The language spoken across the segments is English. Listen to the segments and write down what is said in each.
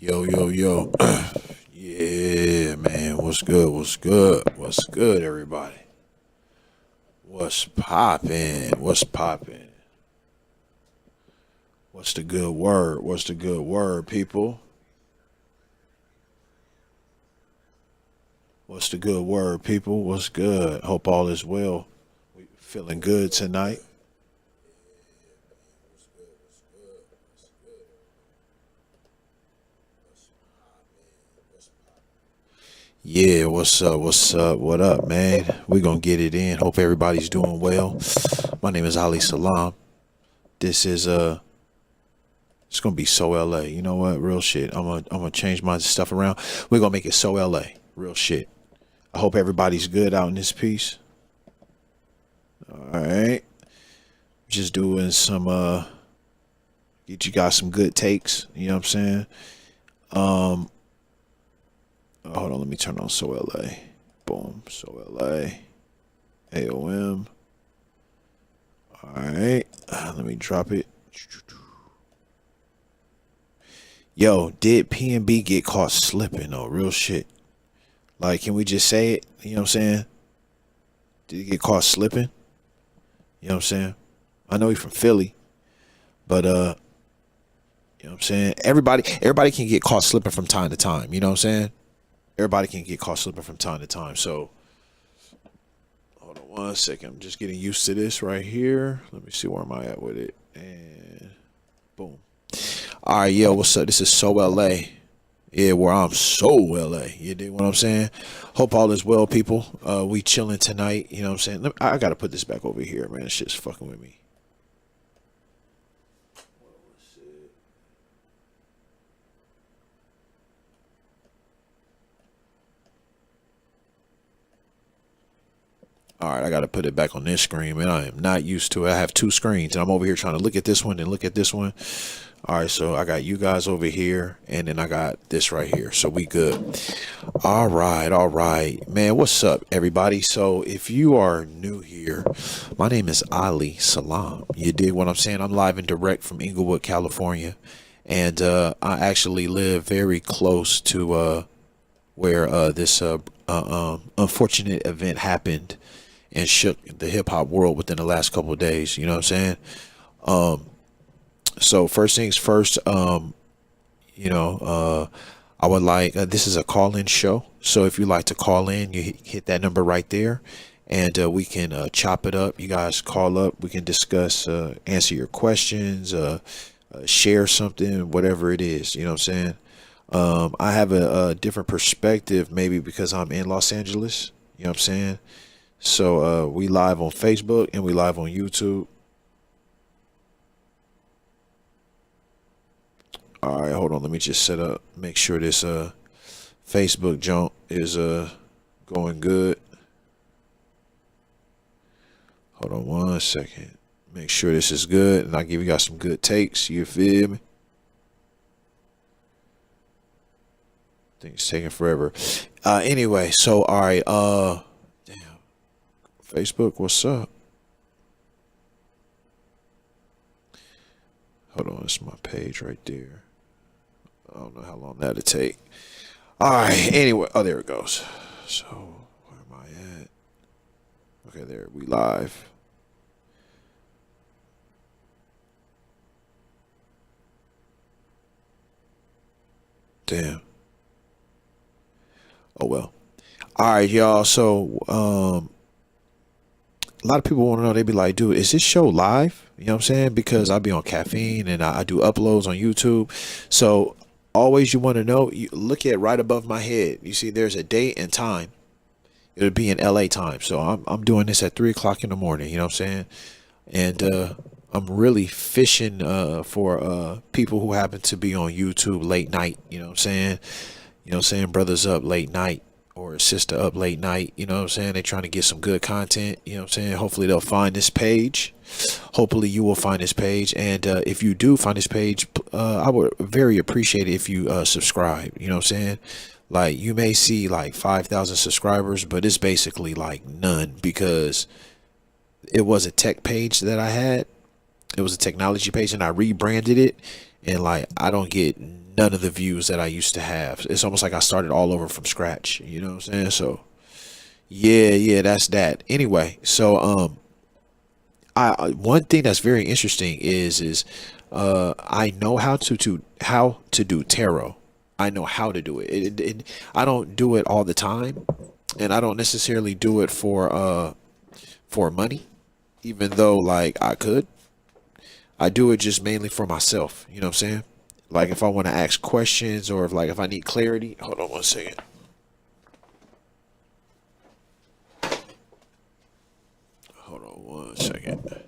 Yo, yo, yo. Yeah, man. What's good? What's good? What's good, everybody? What's poppin'? What's poppin'? What's the good word? What's the good word, people? What's the good word, people? What's good? Hope all is well. We feeling good tonight. Yeah, what's up? What's up? What up, man? We gonna get it in. Hope everybody's doing well. My name is Ali Salam. This is it's gonna be so LA. You know what? Real shit. I'm gonna change my stuff around. We're gonna make it so LA. Real shit. I hope everybody's good out in this piece. All right. Just doing some get you guys some good takes. You know what I'm saying? Um Hold on, let me turn on So LA. Boom. So LA. AOM. Alright. Let me drop it. Yo, did PnB get caught slipping though? Real shit. Like, can we just say it? You know what I'm saying? Did he get caught slipping? You know what I'm saying? I know he's from Philly, but you know what I'm saying? Everybody can get caught slipping from time to time. You know what I'm saying? Everybody can get caught slipping from time to time. So hold on one second. I'm just getting used to this right here. Let me see where am I at with it. And boom. All right, yo, what's up? This is So LA. Yeah, where I'm so LA. You dig what I'm saying? Hope all is well, people. We chilling tonight. You know what I'm saying? I gotta put this back over here, man. This shit's fucking with me. All right, I got to put it back on this screen, man. I am not used to it. I have two screens, and I'm over here trying to look at this one and look at this one. All right, so I got you guys over here, and then I got this right here. So we good. All right, man. What's up, everybody? So if you are new here, my name is Ali Salam. You dig what I'm saying? I'm live and direct from Inglewood, California, and I actually live very close to where this unfortunate event happened and shook the hip hop world within the last couple of days. You know what I'm saying? Um, so first things first, you know, I would like this is a call-in show. So if you like to call in, you hit that number right there, and we can chop it up. You guys call up. We can discuss, answer your questions, share something, whatever it is. You know what I'm saying? I have a different perspective, maybe because I'm in Los Angeles. You know what I'm saying? So we live on Facebook and we live on YouTube. All right, hold on. Let me just set up, make sure this Facebook jump is going good. Hold on one second. Make sure this is good, and I'll give you guys some good takes. You feel me? Things taking forever. Anyway, so all right, damn. Facebook, what's up? Hold on, it's my page right there. I don't know how long that'll take. All right, anyway, oh, there it goes. So, where am I at? Okay, there, we live. Damn. Oh well. All right, y'all. So, a lot of people want to know. They be like, "Dude, is this show live?" You know what I'm saying? Because I be on caffeine and I do uploads on YouTube. So, always you want to know. You look at right above my head. You see, there's a date and time. It'll be in LA time. So I'm doing this at 3 o'clock in the morning. You know what I'm saying? And I'm really fishing for people who happen to be on YouTube late night. You know what I'm saying? You know what I'm saying? Brothers up late night or a sister up late night. You know what I'm saying? They trying to get some good content. You know what I'm saying? Hopefully they'll find this page. Hopefully you will find this page. And if you do find this page, I would very appreciate it if you subscribe. You know what I'm saying? Like, you may see like 5,000 subscribers, but it's basically like none, because it was a tech page that I had. It was a technology page, and I rebranded it, and like I don't get none of the views that I used to have. It's almost like I started all over from scratch. You know what I'm saying? So yeah, that's that. Anyway, so I one thing that's very interesting is I know how to do tarot. I know how to do it. I don't do it all the time, and I don't necessarily do it for money, even though like I could. I do it just mainly for myself. You know what I'm saying? Like if I want to ask questions or if I need clarity. Hold on one second. Hold on one second.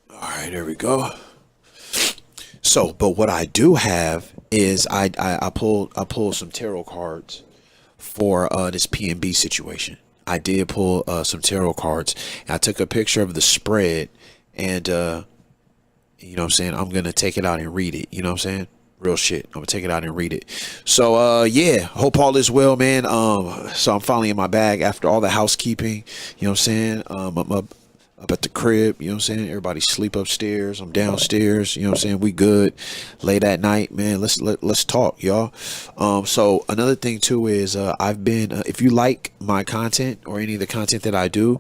All right, there we go. So, but what I do have is I pulled some tarot cards for this PnB situation. I did pull some tarot cards. And I took a picture of the spread, and you know what I'm saying, I'm gonna take it out and read it. You know what I'm saying? Real shit. I'm gonna take it out and read it. So yeah, hope all is well, man. So I'm finally in my bag after all the housekeeping. You know what I'm saying? I'm up at the crib, you know what I'm saying? Everybody sleep upstairs. I'm downstairs, you know what I'm saying? We good. Late at night, man. Let's talk, y'all. So another thing too is I've been if you like my content or any of the content that I do,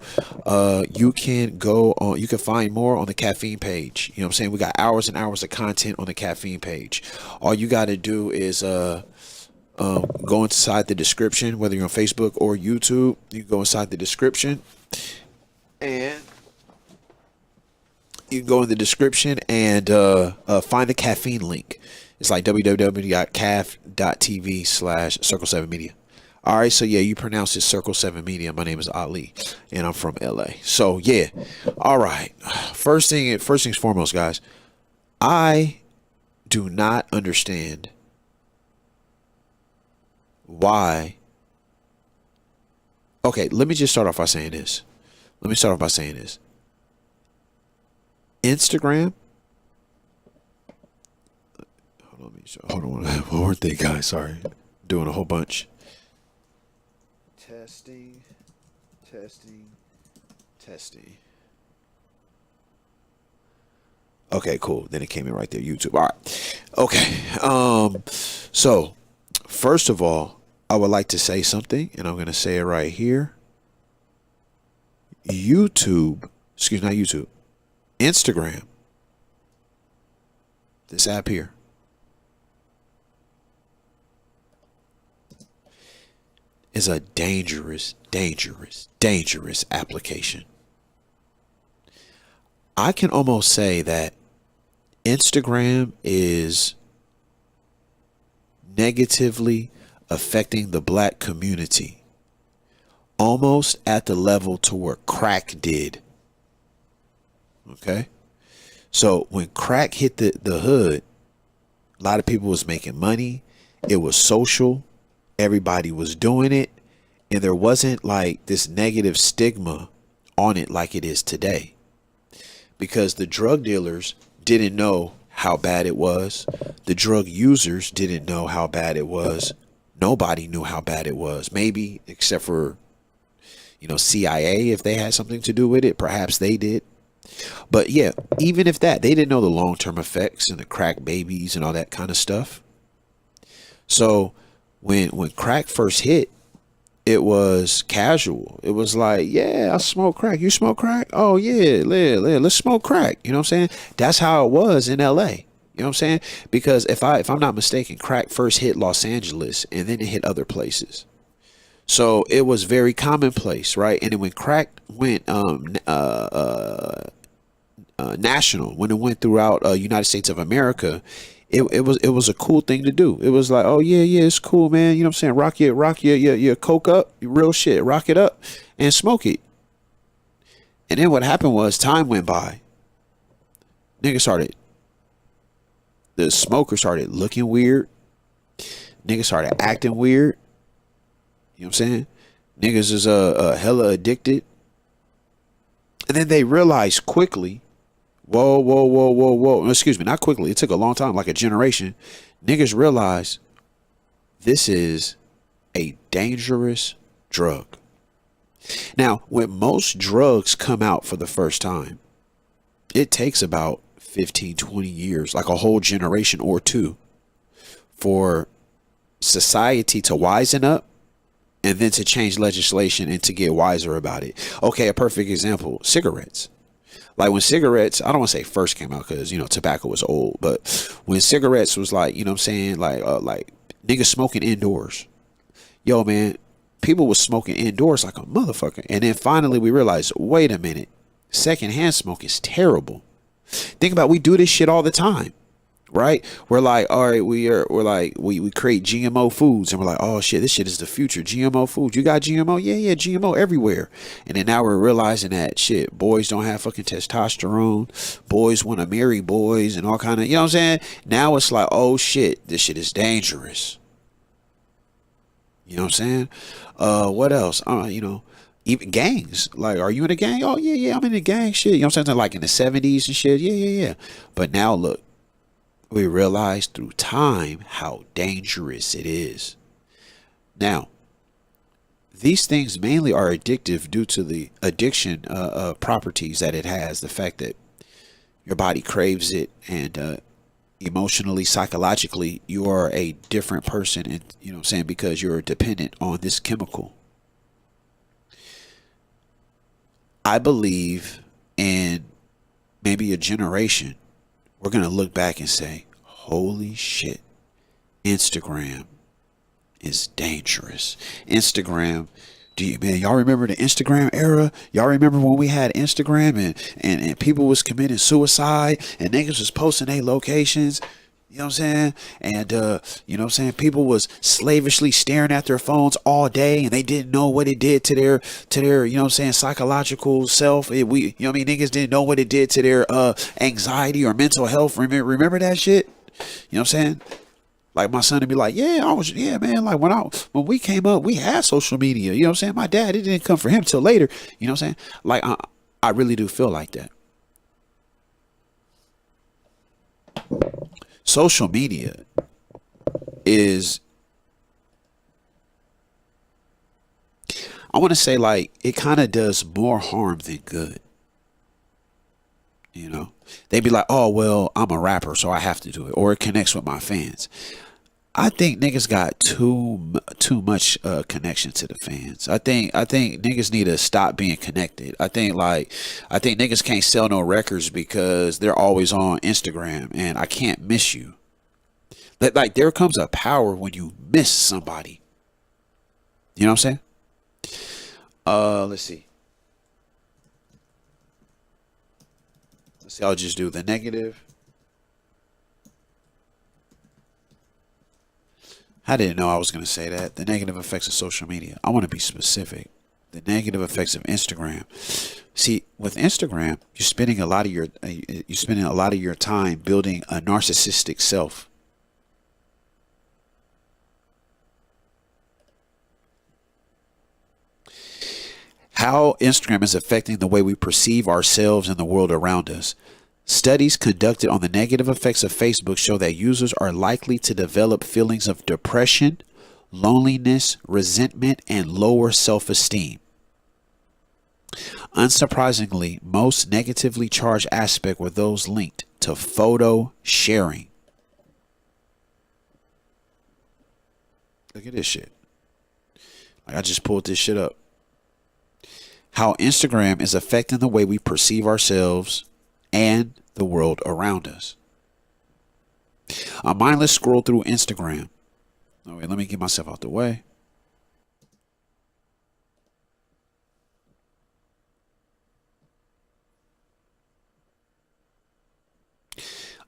you can go on, you can find more on the caffeine page. You know what I'm saying? We got hours and hours of content on the caffeine page. All you got to do is go inside the description, whether you're on Facebook or YouTube. You go inside the description, and you can go in the description and find the caffeine link. It's like www.caff.tv/Circle7Media. All right, so yeah, you pronounce it Circle 7 Media. My name is Ali, and I'm from LA. So yeah, all right. First things foremost, guys. I do not understand why. Okay, let me just start off by saying this. Instagram. Hold on one more thing, guys. Sorry, doing a whole bunch. Testing. Okay, cool. Then it came in right there. YouTube. All right. Okay. So first of all, I would like to say something, and I'm gonna say it right here. YouTube. Excuse me, not YouTube. Instagram, this app here, is a dangerous application. I can almost say that Instagram is negatively affecting the black community, almost at the level to where crack did. Okay, so when crack hit the hood, a lot of people was making money. It was social. Everybody was doing it, and there wasn't like this negative stigma on it like it is today, because the drug dealers didn't know how bad it was. The drug users didn't know how bad it was. Nobody knew how bad it was, maybe except for, you know, CIA, if they had something to do with it. Perhaps they did. But yeah, even if that, they didn't know the long-term effects and the crack babies and all that kind of stuff. So when crack first hit, it was casual. It was like, yeah, I smoke crack. You smoke crack? Oh yeah, let's smoke crack. You know what I'm saying? That's how it was in LA. You know what I'm saying? Because if I'm not mistaken, crack first hit Los Angeles and then it hit other places. So it was very commonplace, right? And then when crack went national, when it went throughout United States of America, it was a cool thing to do. It was like, oh yeah, it's cool, man. You know what I'm saying? Rock your coke up, real shit. Rock it up and smoke it. And then what happened was time went by. The smoker started looking weird. Niggas started acting weird. You know what I'm saying? Niggas is hella addicted. And then they realized quickly, whoa. Excuse me, not quickly. It took a long time, like a generation. Niggas realized this is a dangerous drug. Now, when most drugs come out for the first time, it takes about 15, 20 years, like a whole generation or two, for society to wisen up and then to change legislation and to get wiser about it. Okay, a perfect example, cigarettes. Like when cigarettes, I don't want to say first came out because, you know, tobacco was old, but when cigarettes was like, you know what I'm saying, like niggas smoking indoors. Yo, man, people was smoking indoors like a motherfucker. And then finally we realized, wait a minute, secondhand smoke is terrible. Think about, we do this shit all the time, right? We're like, all right, we create GMO foods and we're like, oh shit, this shit is the future. GMO food. You got GMO? Yeah, GMO everywhere. And then now we're realizing that shit, boys don't have fucking testosterone. Boys want to marry boys and all kind of, you know what I'm saying? Now it's like, oh shit, this shit is dangerous. You know what I'm saying? What else? You know, even gangs. Like, are you in a gang? Oh yeah, I'm in a gang. Shit, you know what I'm saying? Like in the 70s and shit. Yeah. But now look, we realize through time how dangerous it is. Now, these things mainly are addictive due to the addiction properties that it has. The fact that your body craves it, and emotionally, psychologically, you are a different person, and you know what I'm saying, because you're dependent on this chemical. I believe in maybe a generation, we're going to look back and say, holy shit, Instagram is dangerous. Instagram, man, y'all remember the Instagram era? Y'all remember when we had Instagram and people was committing suicide and niggas was posting their locations? You know what I'm saying? And, you know what I'm saying? People was slavishly staring at their phones all day and they didn't know what it did to their, you know what I'm saying, psychological self. You know what I mean? Niggas didn't know what it did to their, anxiety or mental health. Remember that shit? You know what I'm saying? Like my son would be like, yeah, man. Like when we came up, we had social media. You know what I'm saying? My dad, it didn't come for him till later. You know what I'm saying? Like, I really do feel like that. Social media is, I want to say, like, it kind of does more harm than good. You know, they'd be like, oh, well, I'm a rapper, so I have to do it, or it connects with my fans. I think niggas got too much connection to the fans. I think niggas need to stop being connected. I think niggas can't sell no records because they're always on Instagram, and I can't miss you. Like there comes a power when you miss somebody. You know what I'm saying? Let's see. I'll just do the negative. I didn't know I was going to say that. The negative effects of social media. I want to be specific. The negative effects of Instagram. See, with Instagram, you're spending a lot of your time building a narcissistic self. How Instagram is affecting the way we perceive ourselves and the world around us. Studies conducted on the negative effects of Facebook show that users are likely to develop feelings of depression, loneliness, resentment, and lower self-esteem. Unsurprisingly, most negatively charged aspects were those linked to photo sharing. Look at this shit. Like, I just pulled this shit up. How Instagram is affecting the way we perceive ourselves and the world around us. A mindless scroll through Instagram. Oh, wait, let me get myself out the way.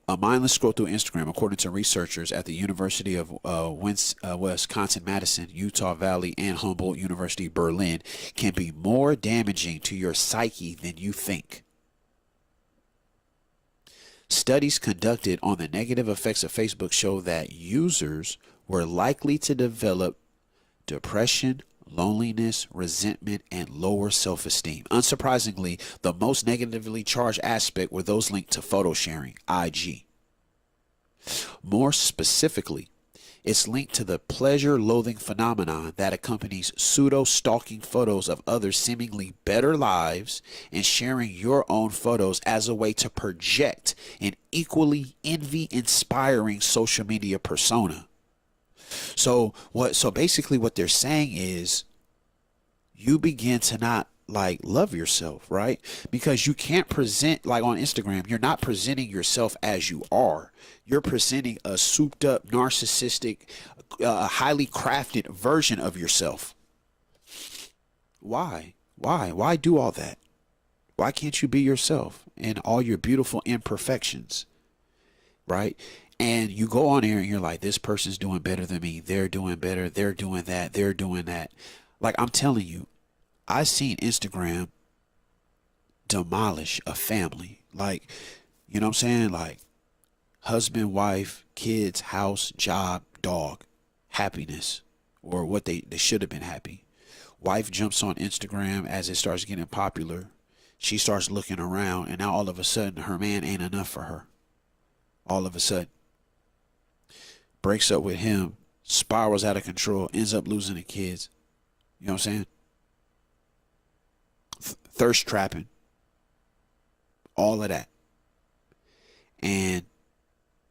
A mindless scroll through Instagram, according to researchers at the University of Wisconsin-Madison, Utah Valley, and Humboldt University, Berlin, can be more damaging to your psyche than you think. Studies conducted on the negative effects of Facebook show that users were likely to develop depression, loneliness, resentment, and lower self-esteem. Unsurprisingly, the most negatively charged aspect were those linked to photo sharing, IG. More specifically, It's linked to the pleasure-loathing phenomenon that accompanies pseudo-stalking photos of others' seemingly better lives and sharing your own photos as a way to project an equally envy-inspiring social media persona. So basically what they're saying is you begin to not like love yourself, right? Because you can't present, like on Instagram, you're not presenting yourself as you are. You're presenting a souped up, narcissistic, highly crafted version of yourself. Why do all that? Why can't you be yourself and all your beautiful imperfections, right? And you go on there and you're like, this person's doing better than me. They're doing better. They're doing that. They're doing that. Like, I'm telling you, I've seen Instagram demolish a family. Like, you know what I'm saying? Like, husband, wife, kids, house, job, dog, happiness, or what they should have been happy. Wife jumps on Instagram as it starts getting popular. She starts looking around, and now all of a sudden her man ain't enough for her. All of a sudden. Breaks up with him, spirals out of control, ends up losing the kids. You know what I'm saying? Thirst trapping. All of that. And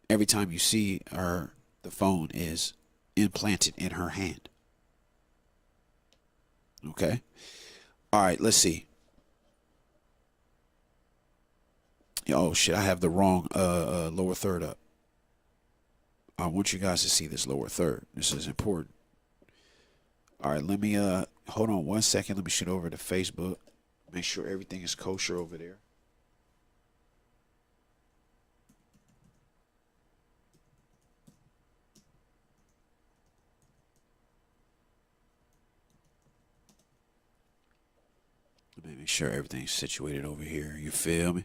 every time you see her, the phone is implanted in her hand. Okay? All right, let's see. Oh, shit, I have the wrong lower third up. I want you guys to see this lower third. This is important. All right, let me, hold on 1 second. Let me shoot over to Facebook. Make sure everything is kosher over there. Let me make sure everything's situated over here. You feel me?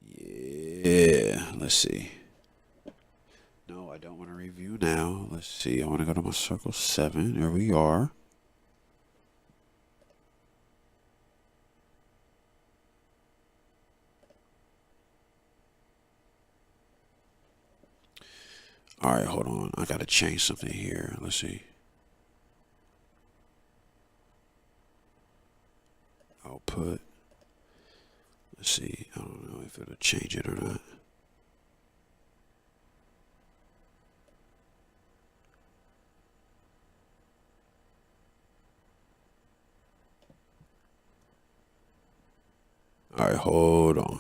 Yeah, let's see. No, I don't want to review now. Let's see. I want to go to my circle 7. There we are. All right, hold on. I got to change something here. Let's see. Output. Let's see. I don't know if it'll change it or not. All right, hold on.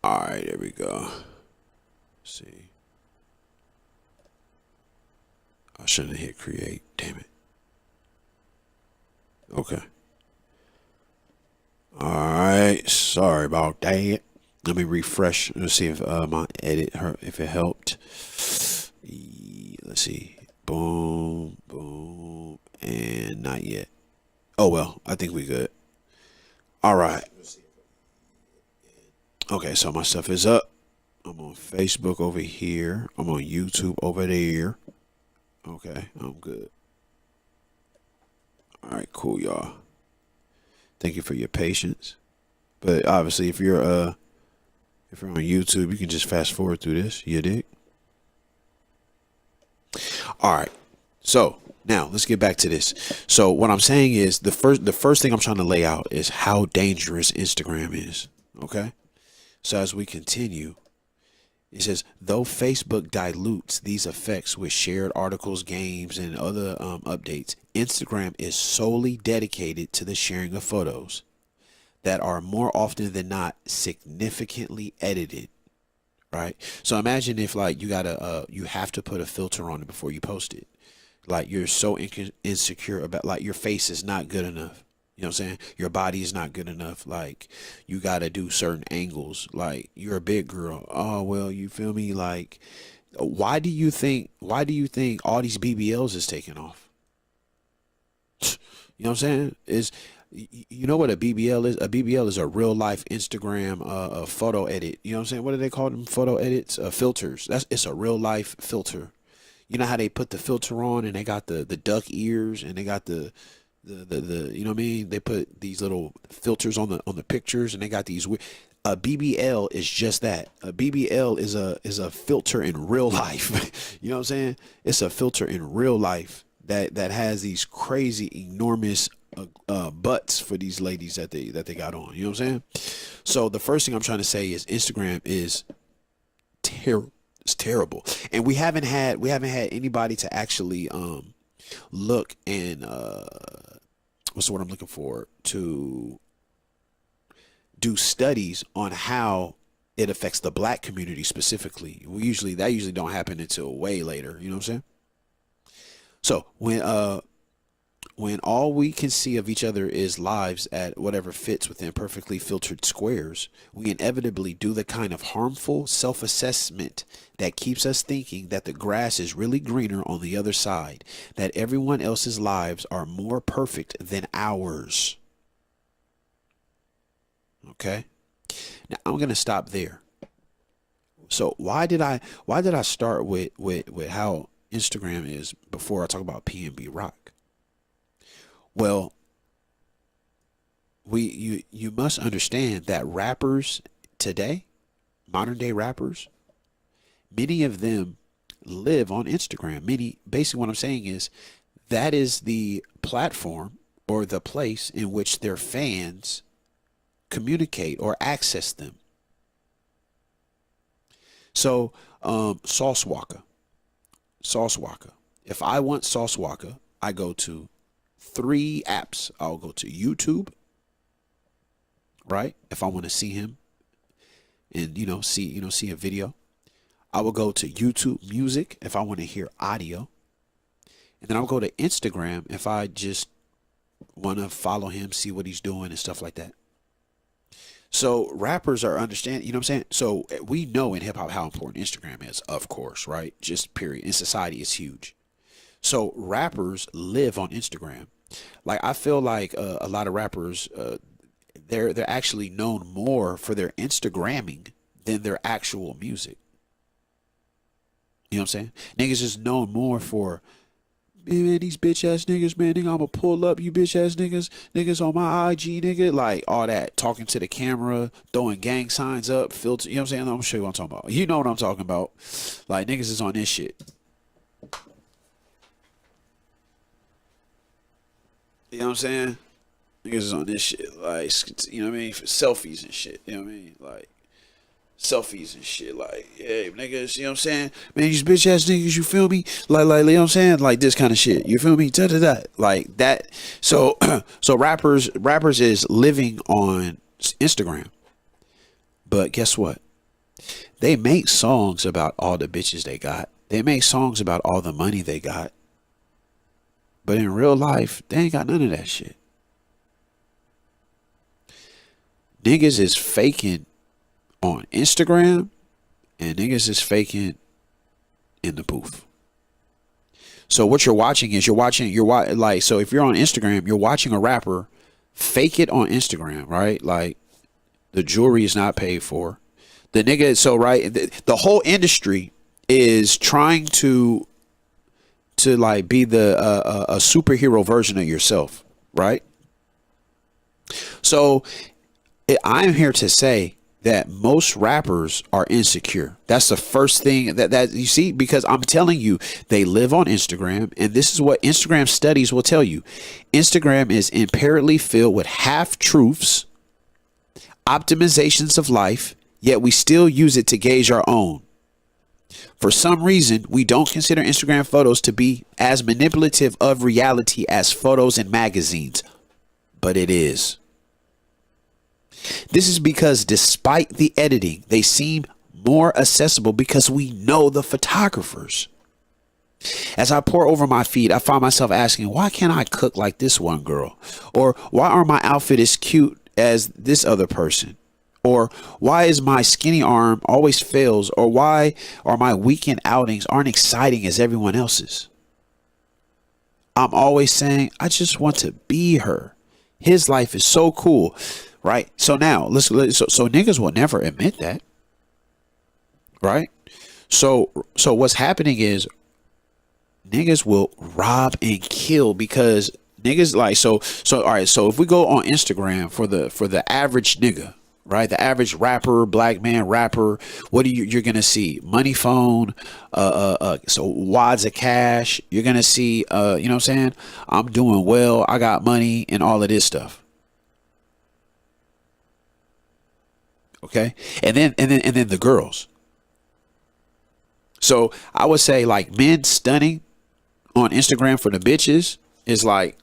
All right, there we go. Let's see. I shouldn't have hit create. Damn it. Okay. All right. Sorry about that. Let me refresh. Let's see if my edit if it helped. Let's see. Boom, boom, and not yet. Oh well, I think we good. All right. Okay, so my stuff is up. I'm on Facebook over here. I'm on YouTube over there. Okay, I'm good. All right, cool, y'all. Thank you for your patience. But obviously, if you're on YouTube, you can just fast forward through this. You dig? All right. So now let's get back to this. So what I'm saying is the first thing I'm trying to lay out is how dangerous Instagram is. Okay. So as we continue, it says, though Facebook dilutes these effects with shared articles, games, and other updates, Instagram is solely dedicated to the sharing of photos that are more often than not significantly edited. Right. So imagine if like you have to put a filter on it before you post it. Like you're so insecure about like your face is not good enough. You know what I'm saying? Your body is not good enough. Like you got to do certain angles. Like you're a big girl. Oh, well, you feel me? Like, why do you think all these BBLs is taking off? You know what I'm saying? You know what a BBL is? A BBL is a real life Instagram photo edit. You know what I'm saying? What do they call them? Photo edits, filters. It's a real life filter. You know how they put the filter on and they got the duck ears and they got the you know what I mean? They put these little filters on the pictures and they got these a BBL is just that. A BBL is a filter in real life. You know what I'm saying? It's a filter in real life that has these crazy enormous butts for these ladies that they got on. You know what I'm saying? So the first thing I'm trying to say is Instagram is terrible. It's terrible, and we haven't had anybody to actually look and what's the word I'm looking for, to do studies on how it affects the black community specifically. That usually don't happen until way later. You know what I'm saying? So when all we can see of each other is lives at whatever fits within perfectly filtered squares, we inevitably do the kind of harmful self-assessment that keeps us thinking that the grass is really greener on the other side, that everyone else's lives are more perfect than ours. Okay? Now I'm going to stop there. So why did I start with how Instagram is before I talk about PnB Rock? Well, you must understand that rappers today, modern day rappers, many of them live on Instagram. Basically what I'm saying is that is the platform or the place in which their fans communicate or access them. So, Sauce Walker. If I want Sauce Walker, I go to 3 apps. I'll go to YouTube, right? If I want to see him and see a video. I will go to YouTube Music if I want to hear audio. And then I'll go to Instagram if I just want to follow him, see what he's doing and stuff like that. So rappers are understanding, you know what I'm saying? So we know in hip hop how important Instagram is, of course, right? Just period. In society, it's huge. So rappers live on Instagram. Like I feel like a lot of rappers, they're actually known more for their Instagramming than their actual music. You know what I'm saying? Niggas is known more for, man, these bitch ass niggas, man, nigga, I'ma pull up you bitch ass niggas on my IG, nigga, like all that, talking to the camera, throwing gang signs up, filter, you know what I'm saying? I'm gonna show you what I'm talking about. You know what I'm talking about. Like niggas is on this shit. You know what I'm saying? Niggas is on this shit, like, you know what I mean? For selfies and shit, you know what I mean? Like, selfies and shit, like, hey, niggas, you know what I'm saying? Man, these bitch ass niggas, you feel me? Like, you know what I'm saying? Like, this kind of shit, you feel me? Da-da-da. Like, that, so, so rappers is living on Instagram. But guess what? They make songs about all the bitches they got. They make songs about all the money they got. But in real life, they ain't got none of that shit. Niggas is faking on Instagram and niggas is faking in the booth. So what you're watching is like, so if you're on Instagram, you're watching a rapper fake it on Instagram, right? Like the jewelry is not paid for. The nigga, so right, the whole industry is trying to like be a superhero version of yourself, right? So I'm here to say that most rappers are insecure. That's the first thing that you see, because I'm telling you, they live on Instagram, and this is what Instagram studies will tell you. Instagram is inherently filled with half-truths, optimizations of life, yet we still use it to gauge our own. For some reason, we don't consider Instagram photos to be as manipulative of reality as photos in magazines, but it is. This is because despite the editing, they seem more accessible because we know the photographers. As I pour over my feed, I find myself asking, why can't I cook like this one girl? Or why aren't my outfit as cute as this other person? Or why is my skinny arm always fails? Or why are my weekend outings aren't exciting as everyone else's? I'm always saying, I just want to be her. His life is so cool, right? So now so niggas will never admit that, right? So what's happening is niggas will rob and kill because niggas like so all right, so if we go on Instagram for the average nigga, right? The average rapper, black man rapper, what are you're gonna see? Money phone, so wads of cash, you're gonna see you know what I'm saying? I'm doing well, I got money and all of this stuff. Okay? And then the girls. So I would say like men stunning on Instagram for the bitches is like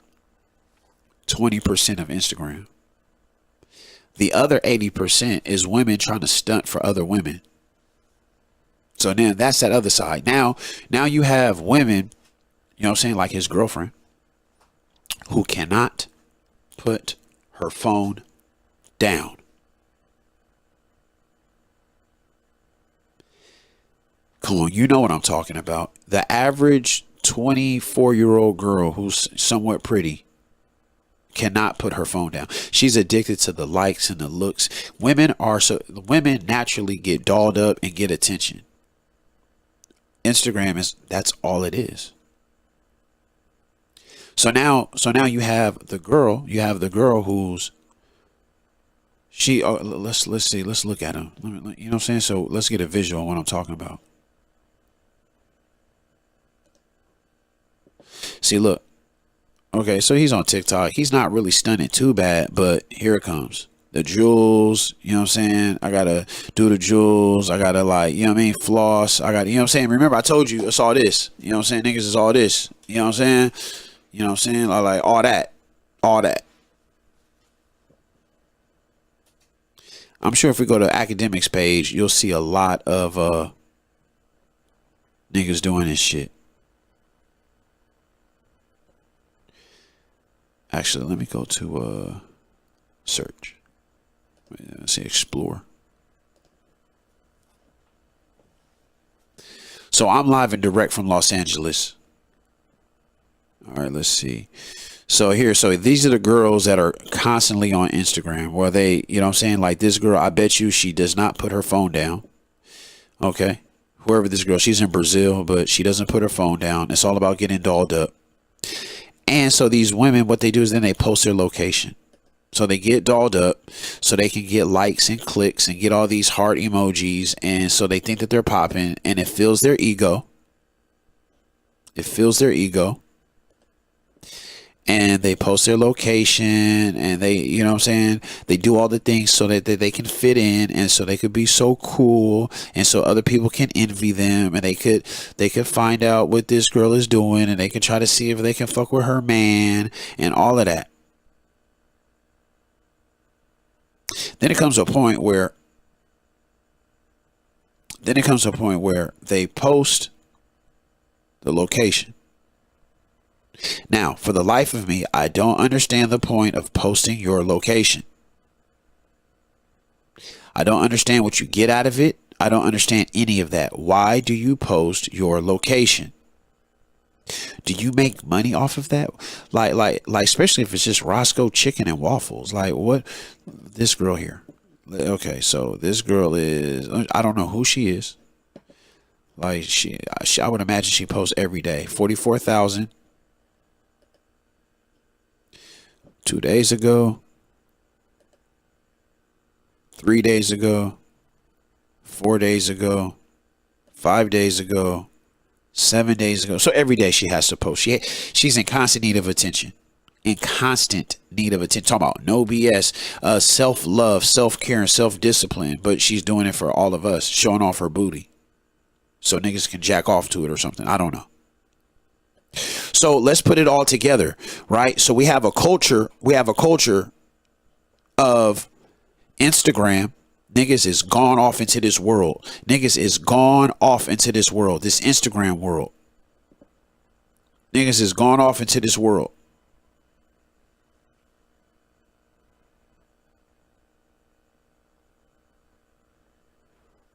20% of Instagram. The other 80% is women trying to stunt for other women. So then that's that other side. Now you have women, you know what I'm saying, like his girlfriend, who cannot put her phone down. Come on, you know what I'm talking about. The average 24-year-old girl who's somewhat pretty cannot put her phone down. She's addicted to the likes and the looks. Women naturally get dolled up and get attention. That's all it is. So now you have the girl who's let's see, let's look at him. You know what I'm saying? So let's get a visual on what I'm talking about. See, look. Okay, so he's on TikTok. He's not really stunning too bad, but here it comes. The jewels, you know what I'm saying? I gotta do the jewels. I gotta, like, you know what I mean? Floss. I gotta, you know what I'm saying? Remember, I told you it's all this. You know what I'm saying? Niggas is all this. You know what I'm saying? You know what I'm saying? I like all that. All that. I'm sure if we go to academics page, you'll see a lot of niggas doing this shit. Actually, let me go to search. Let's see, explore. So I'm live and direct from Los Angeles. All right, let's see. So these are the girls that are constantly on Instagram where they, you know what I'm saying? Like this girl, I bet you she does not put her phone down. Okay. Whoever this girl, she's in Brazil, but she doesn't put her phone down. It's all about getting dolled up. And so these women, what they do is then they post their location. So they get dolled up so they can get likes and clicks and get all these heart emojis. And so they think that they're popping and it fills their ego. It fills their ego. And they post their location and they, you know what I'm saying? They do all the things so that they can fit in and so they could be so cool and so other people can envy them and they could find out what this girl is doing and they can try to see if they can fuck with her man and all of that. Then it comes to a point where they post the location. Now, for the life of me, I don't understand the point of posting your location. I don't understand what you get out of it. I don't understand any of that. Why do you post your location? Do you make money off of that? Like, especially if it's just Roscoe Chicken and Waffles. Like, what? This girl here. Okay, so this girl is, I don't know who she is. Like, I would imagine she posts every day. 44,000. 2 days ago, 3 days ago, 4 days ago, 5 days ago, 7 days ago. So every day she has to post. She's in constant need of attention. In constant need of attention. Talking about no BS, self-love, self-care, and self-discipline. But she's doing it for all of us, showing off her booty. So niggas can jack off to it or something. I don't know. So let's put it all together, right? So we have a culture of Instagram. Niggas is gone off into this world. Niggas is gone off into this world, this Instagram world. Niggas is gone off into this world.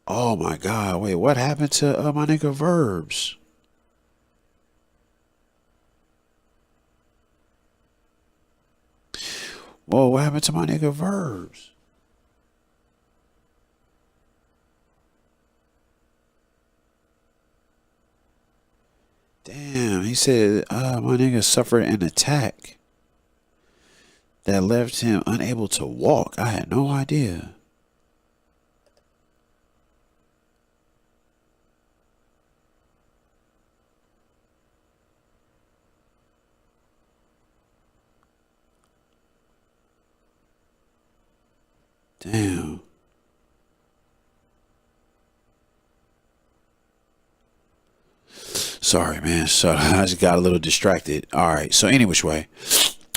Oh my God, wait, what happened to my nigga Verbs? Whoa, what happened to my nigga Verbs? Damn, he said my nigga suffered an attack that left him unable to walk. I had no idea. Damn. Sorry, man. So I just got a little distracted. All right. So any which way.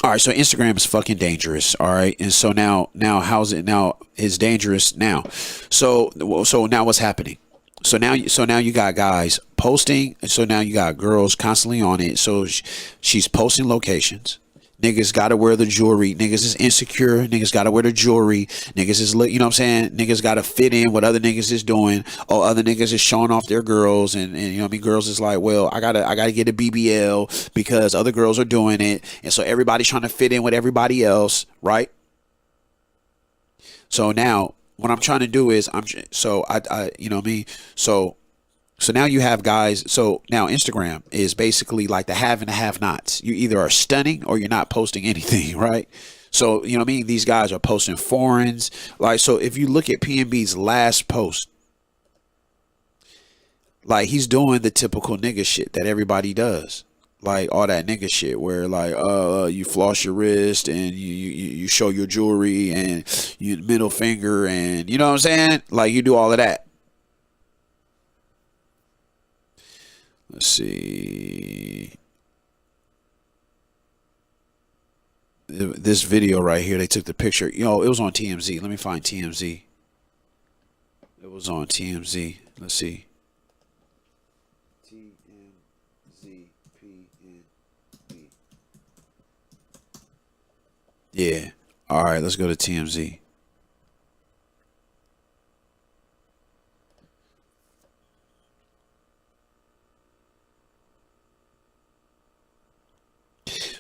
All right. So Instagram is fucking dangerous. All right. And so now how's it now? It's dangerous now. So now what's happening? So now you got guys posting. So now you got girls constantly on it. So she's posting locations. Niggas gotta wear the jewelry. Niggas is insecure. Niggas gotta wear the jewelry. Niggas is, you know what I'm saying? Niggas gotta fit in what other niggas is doing. Or other niggas is showing off their girls. And you know what I mean? Girls is like, well, I gotta get a BBL because other girls are doing it. And so everybody's trying to fit in with everybody else, right? So now what I'm trying to do is I you know what I mean? So now you have guys. So now Instagram is basically like the have and the have nots. You either are stunning or you're not posting anything, right? So, you know what I mean? These guys are posting foreigns. Like, so if you look at PnB's last post, like he's doing the typical nigga shit that everybody does. Like all that nigga shit where like you floss your wrist and you show your jewelry and you middle finger and you know what I'm saying? Like you do all of that. Let's see. This video right here, they took the picture. You know, it was on TMZ. Let me find TMZ. It was on TMZ. Let's see. TMZ PnB. Yeah. All right, let's go to TMZ.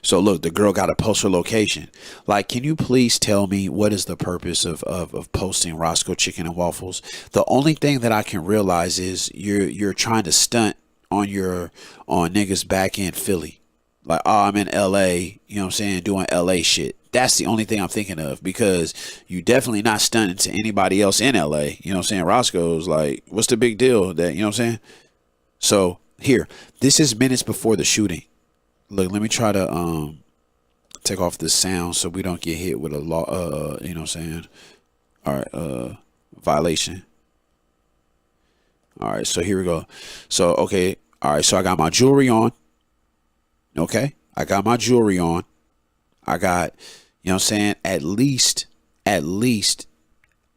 So look, the girl got to post her location. Like, can you please tell me what is the purpose of posting Roscoe Chicken and Waffles? The only thing that I can realize is you're trying to stunt on niggas back in Philly. Like, oh, I'm in LA, you know what I'm saying, doing LA shit. That's the only thing I'm thinking of because you definitely not stunting to anybody else in LA. You know what I'm saying? Roscoe's like, what's the big deal that, you know what I'm saying? So here, this is minutes before the shooting. Look, let me try to take off the sound so we don't get hit with a law you know what I'm saying? All right, violation. All right, so here we go. So okay, all right, so I got my jewelry on. Okay? I got my jewelry on. I got, you know what I'm saying, at least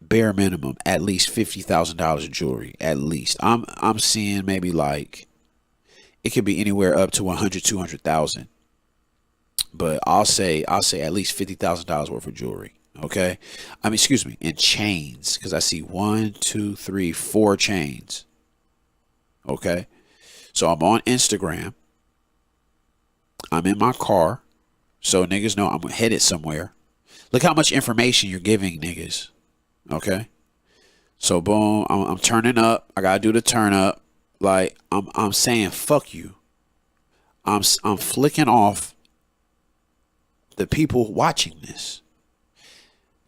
bare minimum, at least $50,000 of jewelry. At least. I'm seeing maybe like it could be anywhere up to 100, 200,000. But I'll say at least $50,000 worth of jewelry. Okay, I mean, excuse me, in chains because I see 1, 2, 3, 4 chains. Okay, so I'm on Instagram. I'm in my car, so niggas know I'm headed somewhere. Look how much information you're giving niggas. Okay, so boom, I'm turning up. I gotta do the turn up. Like I'm saying fuck you. I'm flicking off the people watching this.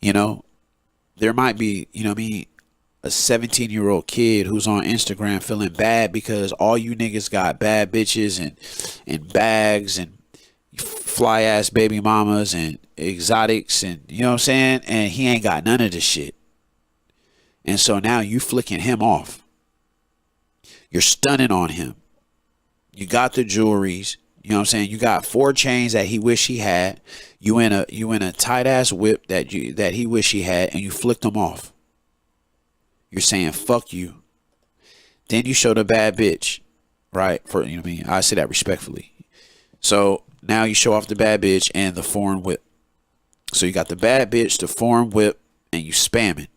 You know, there might be, you know what I mean, a 17-year-old kid who's on Instagram feeling bad because all you niggas got bad bitches and bags and fly ass baby mamas and exotics and you know what I'm saying, and he ain't got none of this shit. And so now you flicking him off. You're stunning on him. You got the jewelries. You know what I'm saying? You got 4 chains that he wish he had. You in a tight ass whip that he wish he had, and you flicked them off. You're saying fuck you. Then you show the bad bitch, right? For you know what I mean? I say that respectfully. So now you show off the bad bitch and the foreign whip. So you got the bad bitch, the foreign whip, and you spamming.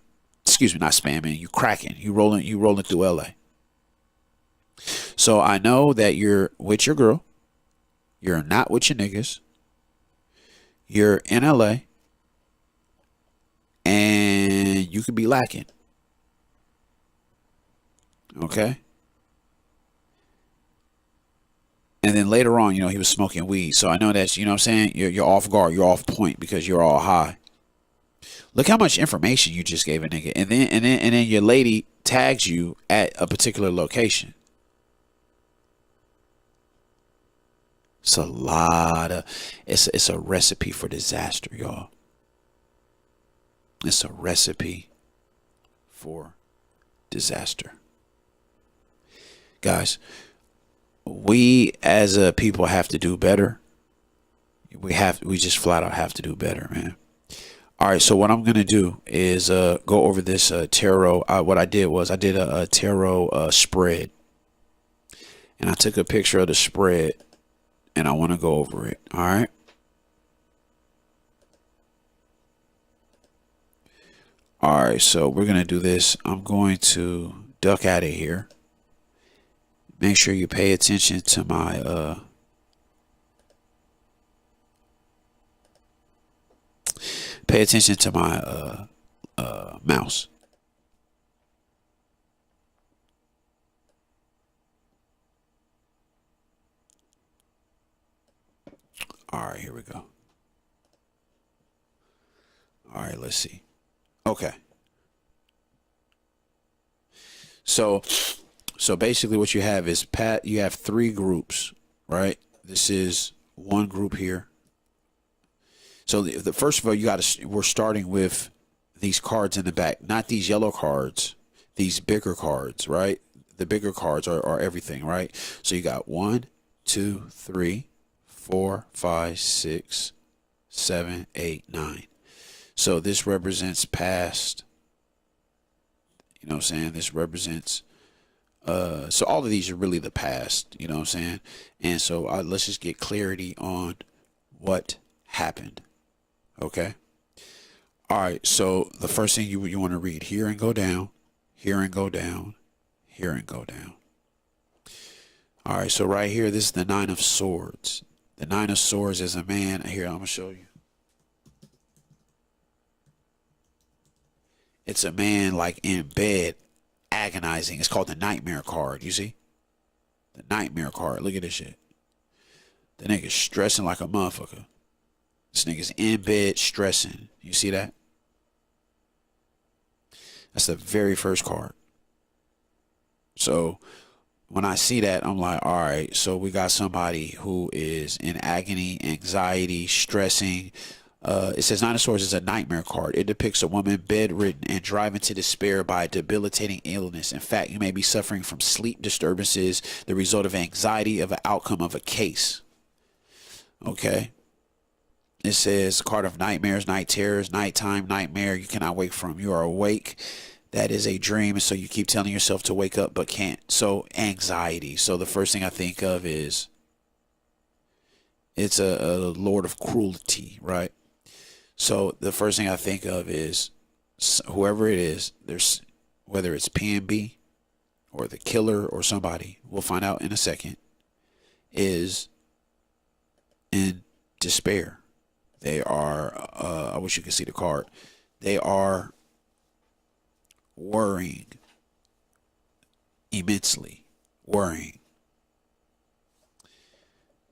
Excuse me, not spamming. You cracking. You rolling through LA. So I know that you're with your girl. You're not with your niggas. You're in LA. You could be lacking. Okay. And then later on, he was smoking weed. So I know that's, what I'm saying? You're off guard. You're off point because you're all high. Look how much information you just gave a nigga. And then your lady tags you at a particular location. It's a lot of, it's a recipe for disaster, y'all. It's a recipe for disaster. Guys, we as a people have to do better. We just flat out have to do better, man. All right, so what I'm going to do is go over this tarot. What I did was I did a tarot spread. And I took a picture of the spread. And I want to go over it. All right. All right, so we're going to do this. I'm going to duck out of here. Make sure you pay attention to my mouse. All right, here we go. All right, let's see. Okay. So basically what you have is you have 3 groups, right? This is one group here. So the first of all, we're starting with these cards in the back, not these yellow cards, these bigger cards, right? The bigger cards are everything, right? So you got 1, 2, 3, 4, 5, 6, 7, 8, 9. So this represents past. You know what I'm saying? This represents. So all of these are really the past. You know what I'm saying? And so let's just get clarity on what happened. Okay. All right. So the first thing you want to read: here and go down, here and go down, here and go down. All right. So right here, this is the 9 of Swords. The 9 of Swords is a man. Here, I'm going to show you. It's a man like in bed, agonizing. It's called the Nightmare card. You see? The Nightmare card. Look at this shit. The nigga's stressing like a motherfucker. This nigga's in bed stressing. You see that? That's the very first card. So when I see that, I'm like, all right, so we got somebody who is in agony, anxiety, stressing. It says 9 of Swords is a nightmare card. It depicts a woman bedridden and driven to despair by a debilitating illness. In fact, you may be suffering from sleep disturbances, the result of anxiety of an outcome of a case. Okay. It says card of nightmares, night terrors, nighttime, nightmare you cannot wake from. You are awake. That is a dream, and so you keep telling yourself to wake up but can't. So anxiety. So the first thing I think of is it's a lord of cruelty, right? So the first thing I think of is whoever it is, there's whether it's PnB or the killer or somebody, we'll find out in a second, is in despair. They are, I wish you could see the card. They are worrying immensely, worrying.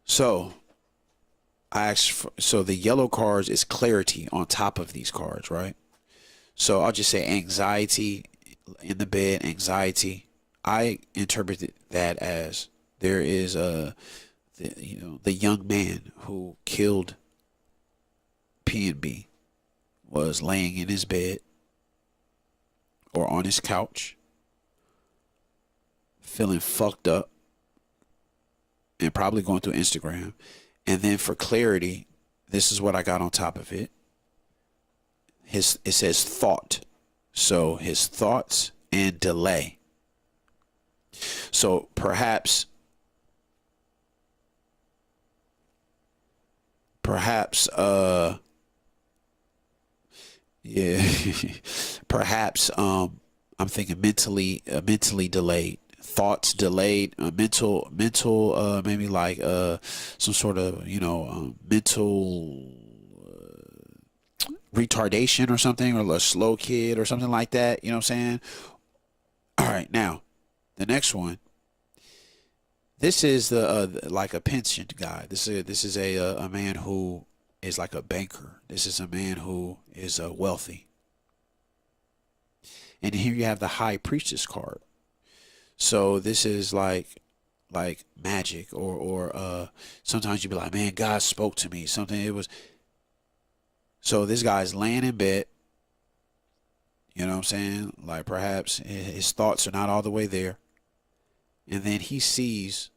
So so the yellow cards is clarity on top of these cards, right? So I'll just say anxiety in the bed, anxiety. I interpreted that as there is the young man who killed PnB was laying in his bed or on his couch, feeling fucked up and probably going through Instagram. And then for clarity, this is what I got on top of it. It says thought. So his thoughts and delay. So perhaps yeah, perhaps I'm thinking mentally delayed, thoughts delayed, mental maybe like some sort of mental retardation or something, or a slow kid or something like that. You know what I'm saying? All right, now the next one. This is the like a pension guy. This is a man who is like a banker. This is a man who is wealthy. And here you have the high priestess card. So this is like magic, or sometimes you'd be like, man, God spoke to me. Something it was. So this guy's laying in bed. You know what I'm saying? Like perhaps his thoughts are not all the way there. And then he sees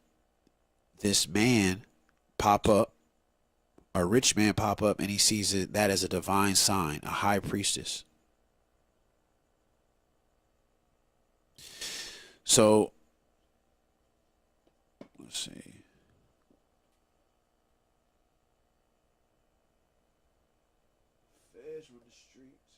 this man pop up, a rich man pop up, and he sees that as a divine sign, a high priestess. So, let's see. Feds on the streets.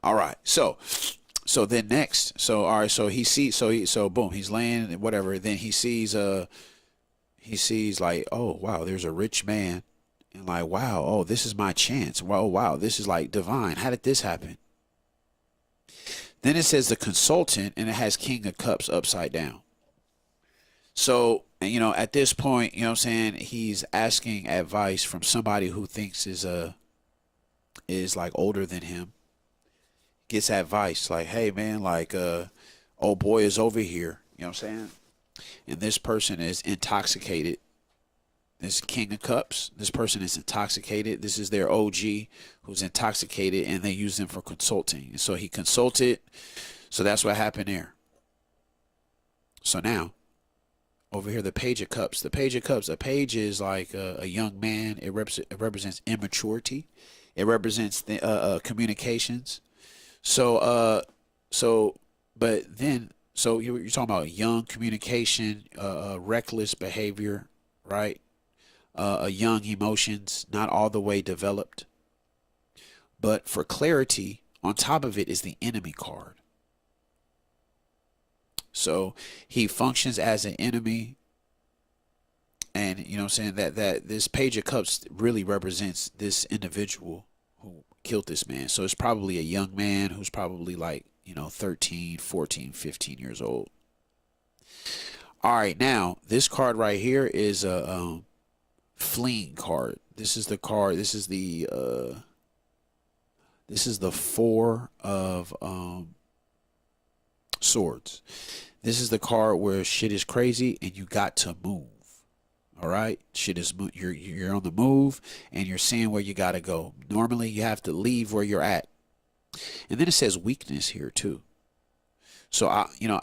All right. So then next, all right, so he sees, so boom, he's laying whatever. Then he sees like, oh wow, there's a rich man, and like, wow, oh, this is my chance. Wow, this is like divine. How did this happen? Then it says the consultant, and it has King of Cups upside down. So, at this point, you know what I'm saying, he's asking advice from somebody who thinks is like older than him. Gets advice like, hey man, like old boy is over here, you know what I'm saying? And this person is intoxicated. This King of Cups, this person is intoxicated. This is their OG who's intoxicated, and they use him for consulting. And so he consulted. So that's what happened there. So now, over here, the Page of Cups. The Page of Cups, a page is like a young man. It represents immaturity. It represents the communications. So but then, so you're talking about young communication, reckless behavior, right? Young emotions, not all the way developed. But for clarity, on top of it is the enemy card. So he functions as an enemy. And you know what I'm saying, that this Page of Cups really represents this individual who killed this man. So it's probably a young man who's probably like, 13, 14, 15 years old. All right, now this card right here is a fleeing card. This is the card. This is the Four of Swords. This is the card where shit is crazy and you got to move. All right, shit is, you're on the move and you're seeing where you got to go. Normally you have to leave where you're at. And then it says weakness here too. So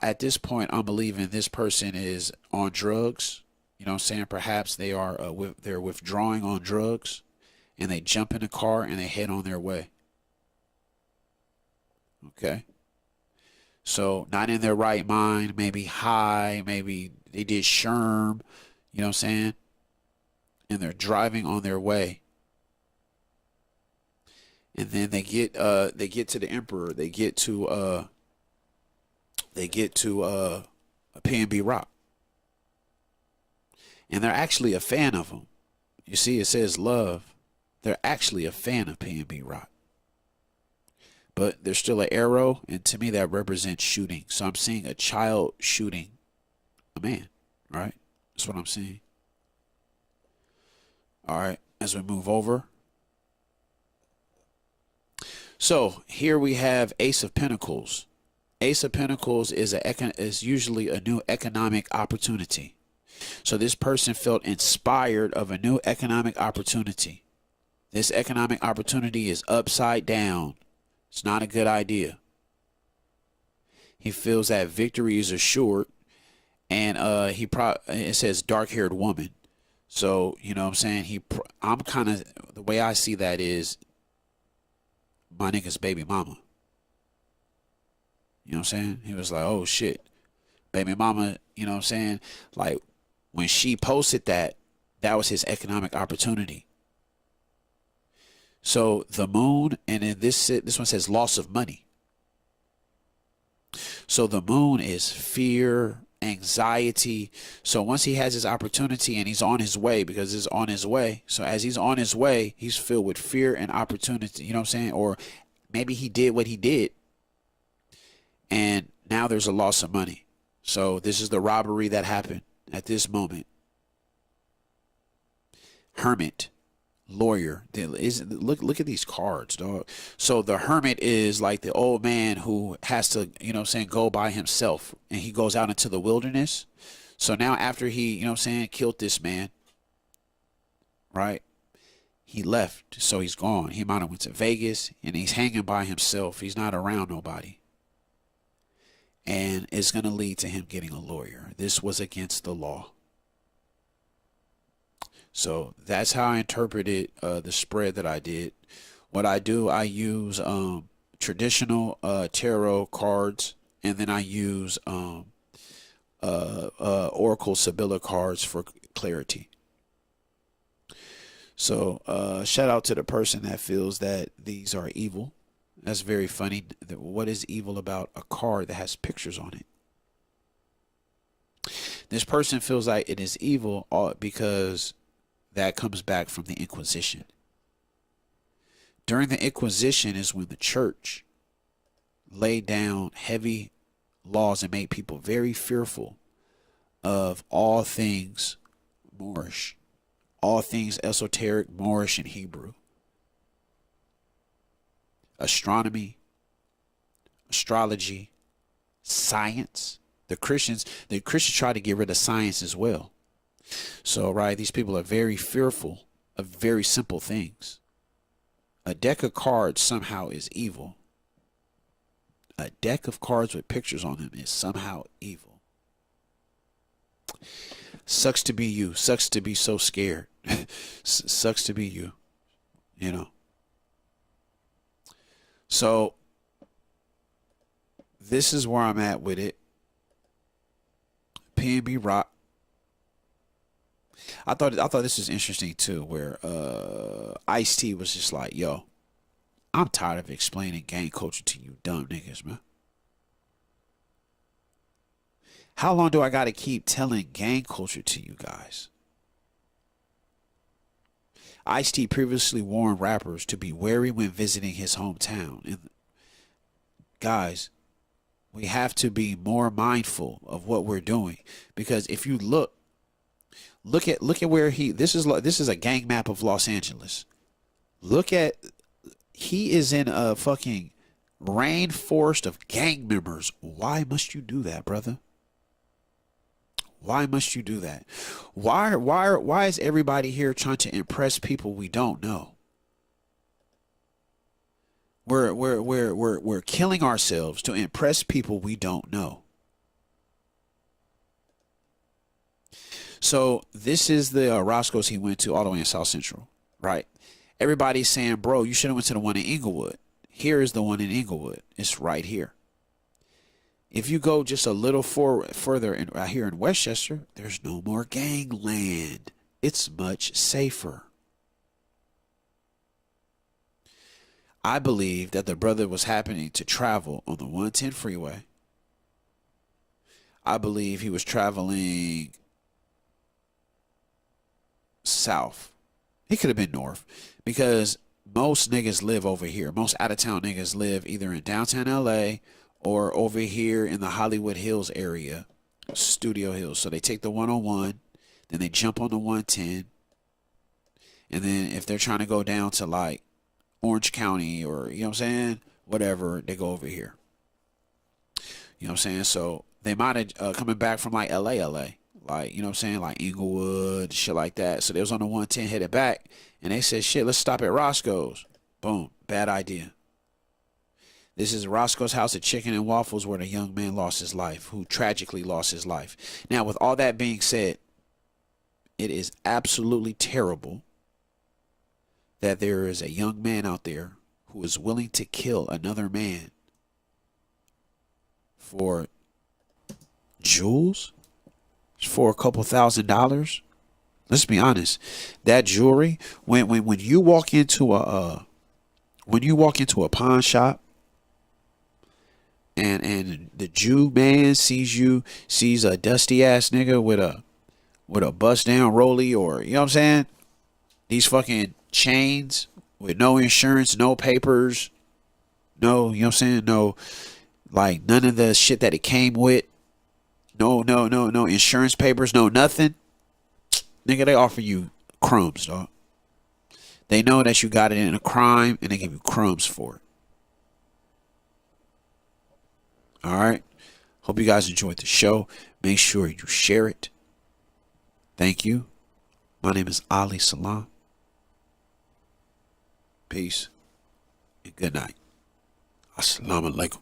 at this point, I'm believing this person is on drugs. You know what I'm saying? Perhaps they are they're withdrawing on drugs, and they jump in a car and they head on their way. Okay. So not in their right mind, maybe high, maybe they did sherm, you know what I'm saying? And they're driving on their way. And then they get to the Emperor. They get to a PnB Rock. And they're actually a fan of him. You see, it says love. They're actually a fan of PnB Rock. But there's still an arrow, and to me that represents shooting. So I'm seeing a child shooting a man, right? That's what I'm seeing. All right, as we move over. So here we have Ace of Pentacles. Ace of Pentacles is usually a new economic opportunity. So this person felt inspired of a new economic opportunity. This economic opportunity is upside down. It's not a good idea. He feels that victory is assured, and it says dark-haired woman. So, you know what I'm saying, I'm kind of, the way I see that is my nigga's baby mama. You know what I'm saying? He was like, oh shit, baby mama, you know what I'm saying? Like when she posted that was his economic opportunity. So the moon, and then this one says loss of money. So the moon is fear, anxiety. So once he has his opportunity and he's on his way, because it's on his way. So as he's on his way, he's filled with fear and opportunity. You know what I'm saying? Or maybe he did what he did, and now there's a loss of money. So this is the robbery that happened at this moment. Hermit, lawyer. Look at these cards, dog. So the hermit is like the old man who has to, you know what I'm saying, go by himself, and he goes out into the wilderness. So now after he, you know what I'm saying, killed this man, right? He left, so he's gone. He might have went to Vegas, and he's hanging by himself. He's not around nobody. And it's going to lead to him getting a lawyer. This was against the law. So that's how I interpreted the spread that I did. What I do, I use traditional tarot cards, and then I use Oracle Sibylla cards for clarity. So shout out to the person that feels that these are evil. That's very funny. What is evil about a card that has pictures on it? This person feels like it is evil because that comes back from the Inquisition. During the Inquisition is when the church laid down heavy laws and made people very fearful of all things Moorish, all things esoteric, Moorish, and Hebrew. Astronomy, astrology, science. The Christians try to get rid of science as well. So, right, these people are very fearful of very simple things. A deck of cards somehow is evil. A deck of cards with pictures on them is somehow evil. Sucks to be you. Sucks to be so scared. Sucks to be you. You know. So this is where I'm at with it. PnB rock. I thought this was interesting too, where Ice-T was just like, yo, I'm tired of explaining gang culture to you dumb niggas, man. How long do I gotta keep telling gang culture to you guys? Ice-T previously warned rappers to be wary when visiting his hometown. And guys, we have to be more mindful of what we're doing, because if you look at where this is a gang map of Los Angeles. He is in a fucking rainforest of gang members. Why must you do that, brother? Why must you do that? Why is everybody here trying to impress people we don't know? We're killing ourselves to impress people we don't know. So this is the Roscoe's he went to all the way in South Central, right? Everybody's saying, bro, you should have went to the one in Inglewood. Here is the one in Inglewood. It's right here. If you go just a little further right here in Westchester, there's no more gangland. It's much safer. I believe that the brother was happening to travel on the 110 freeway. I believe he was traveling south. He could have been north, because most niggas live over here. Most out-of-town niggas live either in downtown LA or over here in the Hollywood Hills area, Studio Hills. So they take the 101, then they jump on the 110, and then if they're trying to go down to like Orange County or, you know what I'm saying, whatever, they go over here. You know what I'm saying? So they might have coming back from like LA, like, you know what I'm saying, like Inglewood, shit like that. So they was on the 110 headed back, and they said, shit, let's stop at Roscoe's. Boom, bad idea. This is Roscoe's House of Chicken and Waffles, where the young man lost his life, who tragically lost his life. Now, with all that being said, it is absolutely terrible that there is a young man out there who is willing to kill another man for jewels, for a couple $1,000s. Let's be honest. That jewelry, when you walk into a pawn shop, and the Jew man sees a dusty ass nigga with a bust down rollie, or you know what I'm saying? These fucking chains with no insurance, no papers, no, you know what I'm saying? No, like none of the shit that it came with. No insurance papers, no nothing. Nigga, they offer you crumbs, dog. They know that you got it in a crime and they give you crumbs for it. All right. Hope you guys enjoyed the show. Make sure you share it. Thank you. My name is Ali Salam. Peace and good night. Assalamu alaikum.